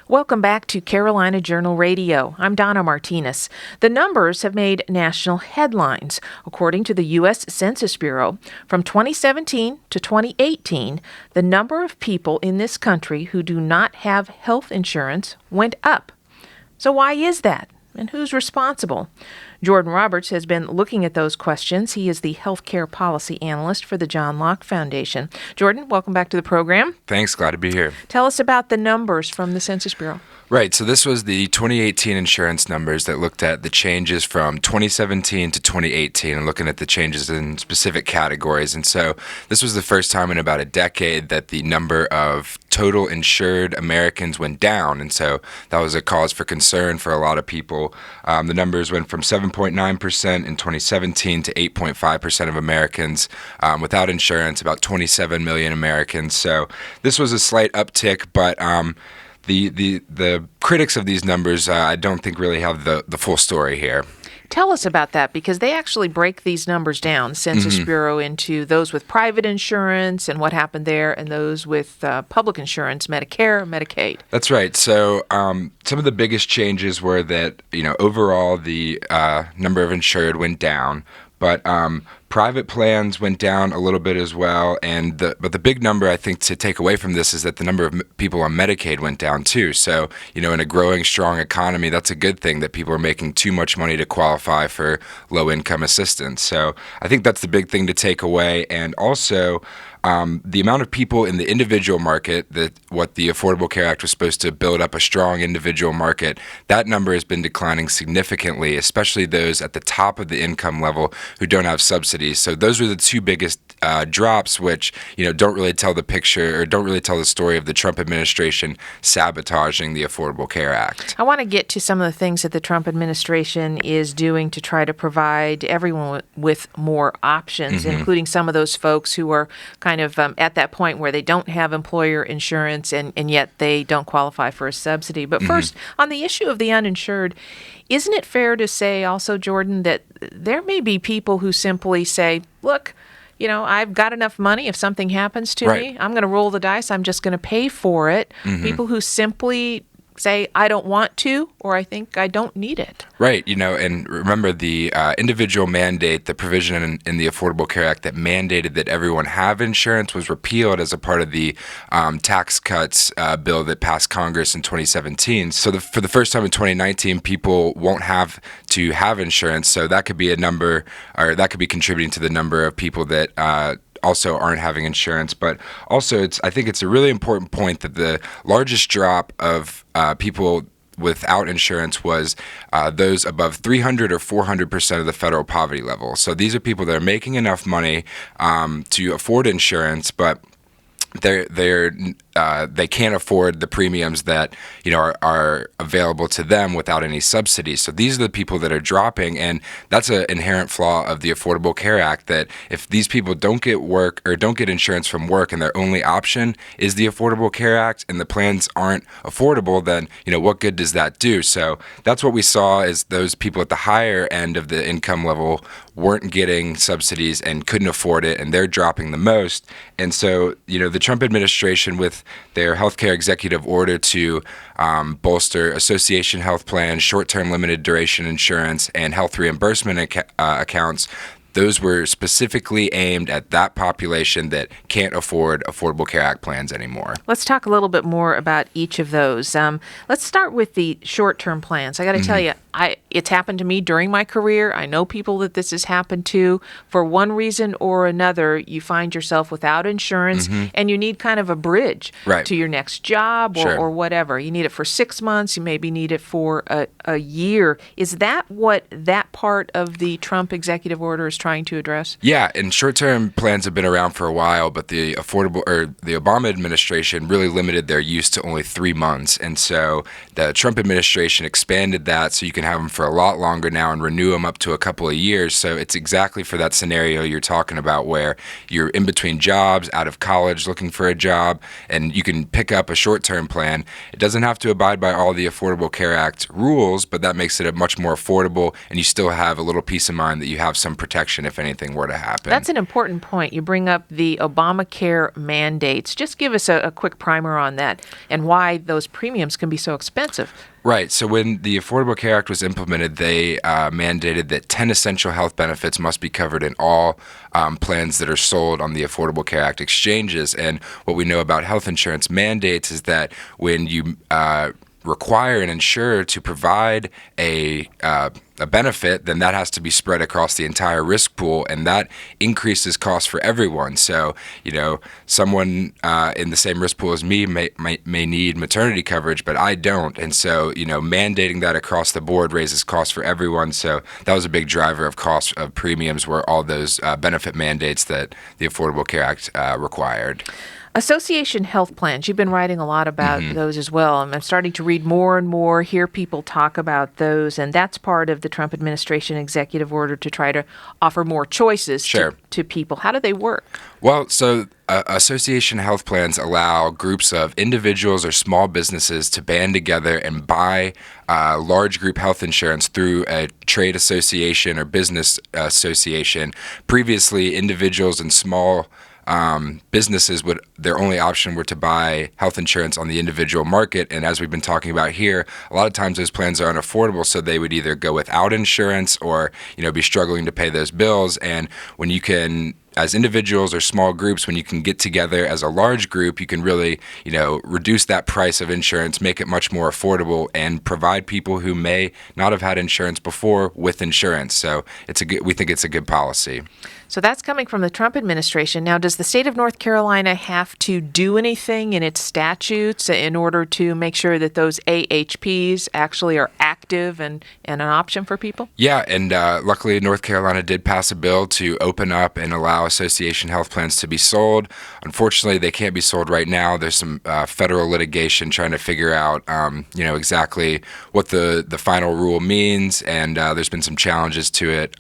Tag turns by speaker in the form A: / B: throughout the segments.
A: Welcome back to Carolina Journal Radio. I'm Donna Martinez. The numbers have made national headlines. According to the U.S. Census Bureau, from 2017 to 2018, the number of people in this country who do not have health insurance went up. So why is that? And who's responsible? Jordan Roberts has been looking at those questions. He is the healthcare policy analyst for the Locke Foundation. Jordan, welcome back to the program.
B: Thanks. Glad to be here.
A: Tell us about the numbers from the Census Bureau.
B: Right. So this was the 2018 insurance numbers that looked at the changes from 2017 to 2018 and looking at the changes in specific categories. And so this was the first time in about a decade that the number of total insured Americans went down. And so that was a cause for concern for a lot of people. The numbers went from 7.9% in 2017 to 8.5% of Americans without insurance, about 27 million Americans. So this was a slight uptick, but the critics of these numbers, I don't think really have the full story here.
A: Tell us about that, because they actually break these numbers down, Census Bureau, into those with private insurance and what happened there, and those with public insurance, Medicare, Medicaid.
B: That's right. So some of the biggest changes were that, overall the number of insured went down, but private plans went down a little bit as well. But the big number, I think, to take away from this is that the number of people on Medicaid went down too. So, in a growing, strong economy, that's a good thing that people are making too much money to qualify for low-income assistance. So I think that's the big thing to take away. And also, the amount of people in the individual market, what the Affordable Care Act was supposed to build up a strong individual market, that number has been declining significantly, especially those at the top of the income level who don't have subsidies. So those were the two biggest drops, which don't really tell the picture or don't really tell the story of the Trump administration sabotaging the Affordable Care Act.
A: I want to get to some of the things that the Trump administration is doing to try to provide everyone with more options, including some of those folks who are kind of at that point where they don't have employer insurance and yet they don't qualify for a subsidy. But first, on the issue of the uninsured, isn't it fair to say also, Jordan, that there may be people who simply say, look, I've got enough money. If something happens to me, I'm going to roll the dice. I'm just going to pay for it. People who simply say, I don't want to, or I think I don't need it.
B: Right. And remember the individual mandate, the provision in the Affordable Care Act that mandated that everyone have insurance was repealed as a part of the tax cuts bill that passed Congress in 2017. So for the first time in 2019, people won't have to have insurance. So that could be a number, or that could be contributing to the number of people that also aren't having insurance. But also, I think it's a really important point that the largest drop of people without insurance was those above 300 or 400% of the federal poverty level. So these are people that are making enough money to afford insurance, but they can't afford the premiums that are available to them without any subsidies. So these are the people that are dropping, and that's an inherent flaw of the Affordable Care Act, that if these people don't get work or don't get insurance from work and their only option is the Affordable Care Act and the plans aren't affordable, then what good does that do? So that's what we saw, is those people at the higher end of the income level weren't getting subsidies and couldn't afford it, and they're dropping the most. And so the Trump administration, with their healthcare executive order to bolster association health plans, short-term limited duration insurance, and health reimbursement accounts, those were specifically aimed at that population that can't afford Affordable Care Act plans anymore.
A: Let's talk a little bit more about each of those. Let's start with the short-term plans. I got to tell you, it's happened to me during my career. I know people that this has happened to. For one reason or another, you find yourself without insurance, and you need kind of a bridge to your next job or whatever. You need it for 6 months. You maybe need it for a year. Is that what that part of the Trump executive order is trying to address?
B: Yeah, and short-term plans have been around for a while, but the Obama administration really limited their use to only 3 months. And so the Trump administration expanded that so you can can have them for a lot longer now and renew them up to a couple of years. So it's exactly for that scenario you're talking about where you're in between jobs, out of college, looking for a job, and you can pick up a short-term plan. It doesn't have to abide by all the Affordable Care Act rules, but that makes it a much more affordable, and you still have a little peace of mind that you have some protection if anything were to happen.
A: That's an important point. You bring up the Obamacare mandates. Just give us a quick primer on that and why those premiums can be so expensive.
B: Right. So when the Affordable Care Act was implemented, they mandated that 10 essential health benefits must be covered in all plans that are sold on the Affordable Care Act exchanges. And what we know about health insurance mandates is that when you require an insurer to provide a benefit, then that has to be spread across the entire risk pool, and that increases costs for everyone. So, someone in the same risk pool as me may need maternity coverage, but I don't. And so, mandating that across the board raises costs for everyone. So that was a big driver of cost of premiums, were all those benefit mandates that the Affordable Care Act required.
A: Association health plans, you've been writing a lot about those as well. And I'm starting to read more and more, hear people talk about those. And that's part of the Trump administration executive order to try to offer more choices to people. How do they work?
B: Well, so association health plans allow groups of individuals or small businesses to band together and buy large group health insurance through a trade association or business association. Previously, individuals and small businesses their only option were to buy health insurance on the individual market. And as we've been talking about here, a lot of times those plans are unaffordable, so they would either go without insurance or, be struggling to pay those bills. And when you can, as individuals or small groups, when you can get together as a large group, you can really, reduce that price of insurance, make it much more affordable, and provide people who may not have had insurance before with insurance. So we think it's a good policy.
A: So that's coming from the Trump administration. Now, does the state of North Carolina have to do anything in its statutes in order to make sure that those AHPs actually are active and an option for people?
B: Yeah, and luckily North Carolina did pass a bill to open up and allow association health plans to be sold. Unfortunately, they can't be sold right now. There's some federal litigation trying to figure out, exactly what the final rule means, and there's been some challenges to it.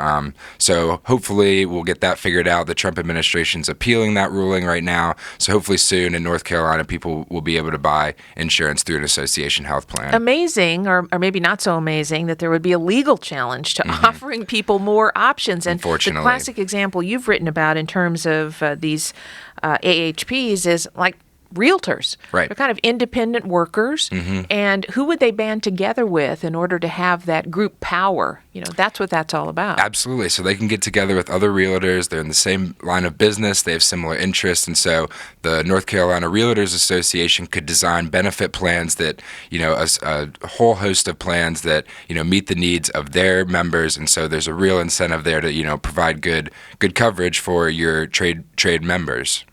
B: So hopefully we'll get that figured out. The Trump administration's appealing that ruling right now. So hopefully soon in North Carolina, people will be able to buy insurance through an association health plan.
A: Amazing, or maybe not so amazing, that there would be a legal challenge to offering people more options. And the classic example you've written about in terms of these AHPs is like realtors.
B: Right.
A: They're kind of independent workers. And who would they band together with in order to have that group power? That's what that's all about.
B: Absolutely. So they can get together with other realtors. They're in the same line of business. They have similar interests. And so the North Carolina Realtors Association could design benefit plans that, a whole host of plans that, meet the needs of their members. And so there's a real incentive there to, provide good coverage for your trade members.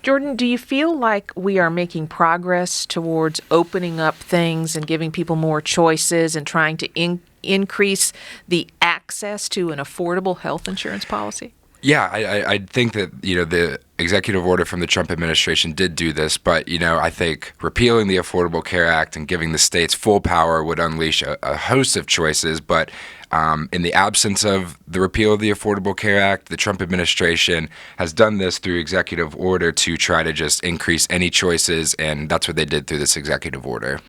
A: Jordan, do you feel like we are making progress towards opening up things and giving people more choices and trying to increase the access to an affordable health insurance policy?
B: Yeah, I think that, the executive order from the Trump administration did do this, but, I think repealing the Affordable Care Act and giving the states full power would unleash a host of choices. But in the absence of the repeal of the Affordable Care Act, the Trump administration has done this through executive order to try to just increase any choices, and that's what they did through this executive order.